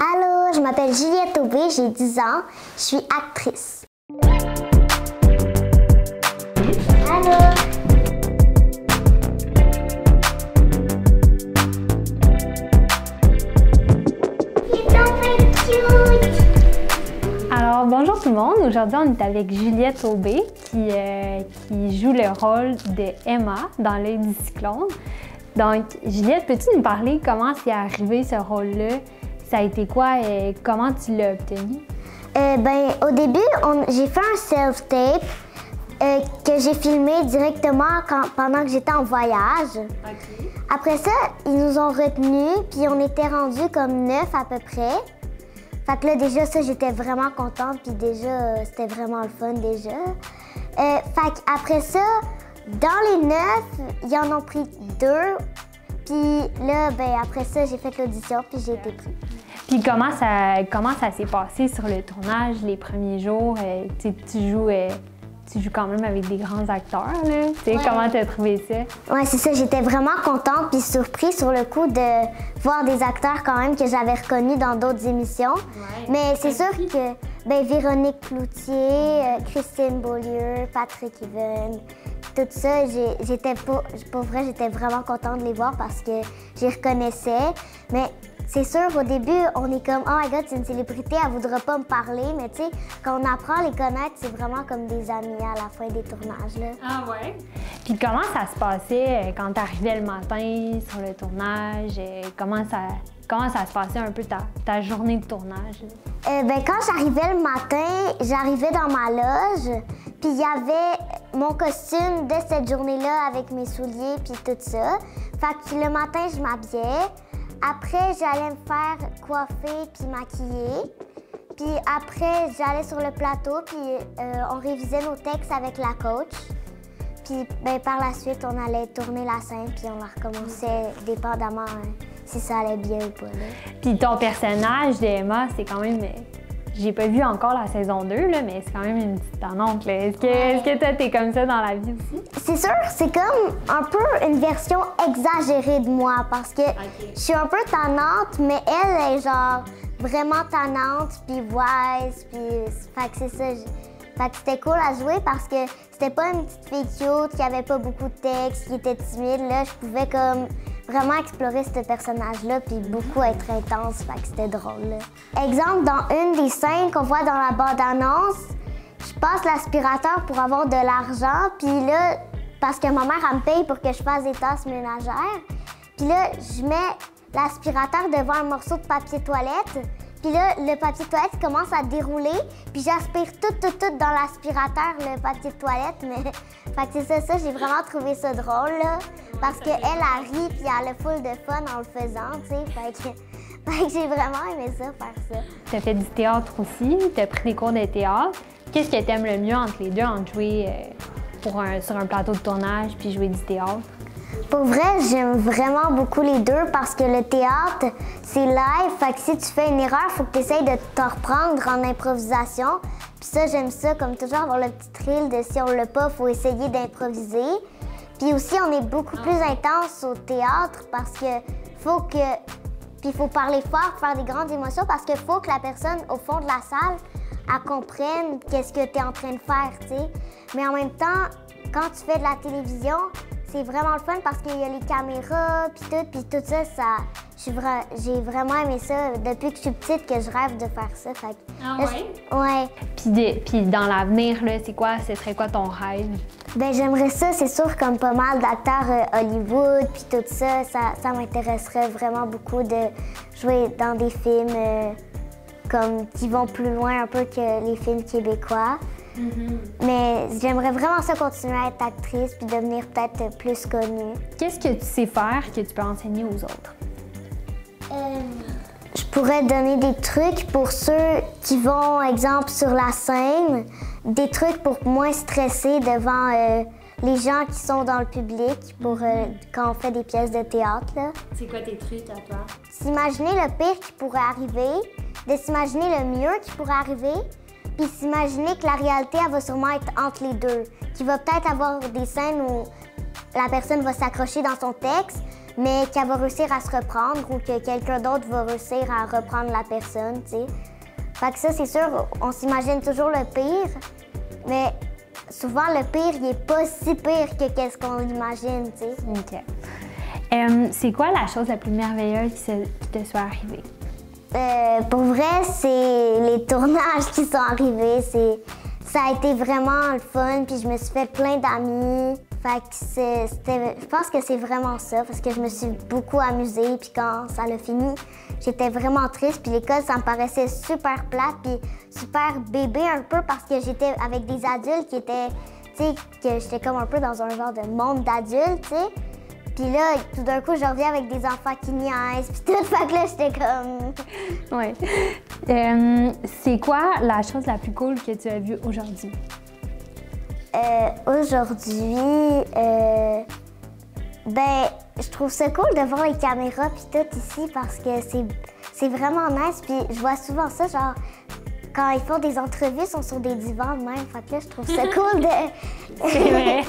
Allô, je m'appelle Juliette Aubé, j'ai 10 ans, je suis actrice. Allô. Alors, bonjour tout le monde. Aujourd'hui, on est avec Juliette Aubé qui joue le rôle de Emma dans L'œil du cyclone. Donc, Juliette, peux-tu nous parler comment c'est arrivé ce rôle-là? Ça a été quoi et comment tu l'as obtenu? Au début, j'ai fait un self-tape que j'ai filmé directement pendant que j'étais en voyage. Okay. Après ça, ils nous ont retenus, puis on était rendus comme 9 à peu près. Fait que là, déjà, ça, j'étais vraiment contente, puis déjà, c'était vraiment le fun, déjà. Fait qu'après ça, dans les 9, ils en ont pris 2. Puis là, après ça, j'ai fait l'audition, puis j'ai été prise. Puis comment ça s'est passé sur le tournage, les premiers jours? Tu joues quand même avec des grands acteurs, là. Ouais. Comment tu as trouvé ça? Oui, c'est ça. J'étais vraiment contente puis surprise sur le coup de voir des acteurs quand même que j'avais reconnus dans d'autres émissions. Ouais. Mais c'est sûr que Véronique Cloutier, Christine Beaulieu, Patrick Even, tout ça, pour vrai, j'étais vraiment contente de les voir parce que je les reconnaissais. Mais c'est sûr, au début, on est comme « Oh my God, c'est une célébrité, elle voudra pas me parler. » Mais tu sais, quand on apprend à les connaître, c'est vraiment comme des amis à la fin des tournages, là. Ah ouais? Puis comment ça se passait quand tu arrivais le matin sur le tournage? Comment ça se passait un peu ta journée de tournage? Quand j'arrivais le matin, j'arrivais dans ma loge, puis il y avait mon costume de cette journée-là avec mes souliers puis tout ça. Fait que le matin, je m'habillais. Après, j'allais me faire coiffer puis maquiller. Puis après, j'allais sur le plateau puis on révisait nos textes avec la coach. Puis par la suite, on allait tourner la scène puis on la recommençait dépendamment si ça allait bien ou pas. Là. Puis ton personnage d'Emma, c'est quand même... J'ai pas vu encore la saison 2, là, mais c'est quand même une petite tannante. Est-ce que toi, t'es comme ça dans la vie aussi? C'est sûr, c'est comme un peu une version exagérée de moi parce que je suis un peu tannante, mais elle est genre vraiment tannante, puis wise, puis... Fait que c'est ça. Fait que c'était cool à jouer parce que c'était pas une petite fille cute qui avait pas beaucoup de texte, qui était timide. Là, je pouvais comme vraiment explorer ce personnage-là puis beaucoup être intense, fait que c'était drôle. Là. Exemple, dans une des scènes qu'on voit dans la bande-annonce, je passe l'aspirateur pour avoir de l'argent, puis là, parce que ma mère, elle me paye pour que je fasse des tâches ménagères, puis là, je mets l'aspirateur devant un morceau de papier toilette, puis là, le papier toilette commence à dérouler, puis j'aspire tout dans l'aspirateur, le papier de toilette, mais... Fait que c'est ça, j'ai vraiment trouvé ça drôle, là, parce qu'elle a ri, puis elle a full de fun en le faisant, tu sais, fait que j'ai vraiment aimé ça, faire ça. Tu as fait du théâtre aussi, tu as pris des cours de théâtre. Qu'est-ce que tu aimes le mieux entre les deux, entre jouer sur un plateau de tournage puis jouer du théâtre? Pour vrai, j'aime vraiment beaucoup les deux parce que le théâtre, c'est live. Fait que si tu fais une erreur, il faut que tu essayes de te reprendre en improvisation. Puis ça, j'aime ça, comme toujours, avoir le petit thrill de si on l'a pas, il faut essayer d'improviser. Puis aussi, on est beaucoup plus intense au théâtre parce que Puis il faut parler fort, faire des grandes émotions parce qu'il faut que la personne au fond de la salle, elle comprenne qu'est-ce que tu es en train de faire, tu sais. Mais en même temps, quand tu fais de la télévision, c'est vraiment le fun parce qu'il y a les caméras, puis tout ça, j'ai vraiment aimé ça. Depuis que je suis petite, que je rêve de faire ça. Fait que, ah ouais? Ouais. Puis dans l'avenir, là, ce serait quoi ton rêve? J'aimerais ça, c'est sûr, comme pas mal d'acteurs Hollywood, puis tout ça. Ça m'intéresserait vraiment beaucoup de jouer dans des films qui vont plus loin un peu que les films québécois. Mais j'aimerais vraiment ça continuer à être actrice puis devenir peut-être plus connue. Qu'est-ce que tu sais faire que tu peux enseigner aux autres? Je pourrais donner des trucs pour ceux qui vont, exemple, sur la scène, des trucs pour moins stresser devant les gens qui sont dans le public quand on fait des pièces de théâtre. C'est quoi tes trucs à toi? S'imaginer le pire qui pourrait arriver, de s'imaginer le mieux qui pourrait arriver, puis s'imaginer que la réalité, elle va sûrement être entre les deux. Qu'il va peut-être avoir des scènes où la personne va s'accrocher dans son texte, mais qu'elle va réussir à se reprendre ou que quelqu'un d'autre va réussir à reprendre la personne, tu sais. Fait que ça, c'est sûr, on s'imagine toujours le pire, mais souvent, le pire, il est pas si pire que qu'est-ce qu'on imagine, tu sais. OK. C'est quoi la chose la plus merveilleuse qui te soit arrivée? Pour vrai, c'est les tournages qui sont arrivés. Ça a été vraiment le fun, puis je me suis fait plein d'amis. Fait que je pense que c'est vraiment ça, parce que je me suis beaucoup amusée, puis quand ça l'a fini, j'étais vraiment triste, puis l'école, ça me paraissait super plate, puis super bébé un peu, parce que j'étais avec des adultes qui étaient, tu sais, que j'étais comme un peu dans un genre de monde d'adultes, tu sais. Puis là, tout d'un coup, je reviens avec des enfants qui niaisent, puis tout, fait que là, j'étais comme... Oui. C'est quoi la chose la plus cool que tu as vue aujourd'hui? Aujourd'hui, ben, je trouve ça cool de voir les caméras puis tout ici parce que c'est vraiment nice. Puis je vois souvent ça, genre, quand ils font des entrevues, ils sont sur des divans de même. Fait que là, je trouve ça cool de... C'est vrai.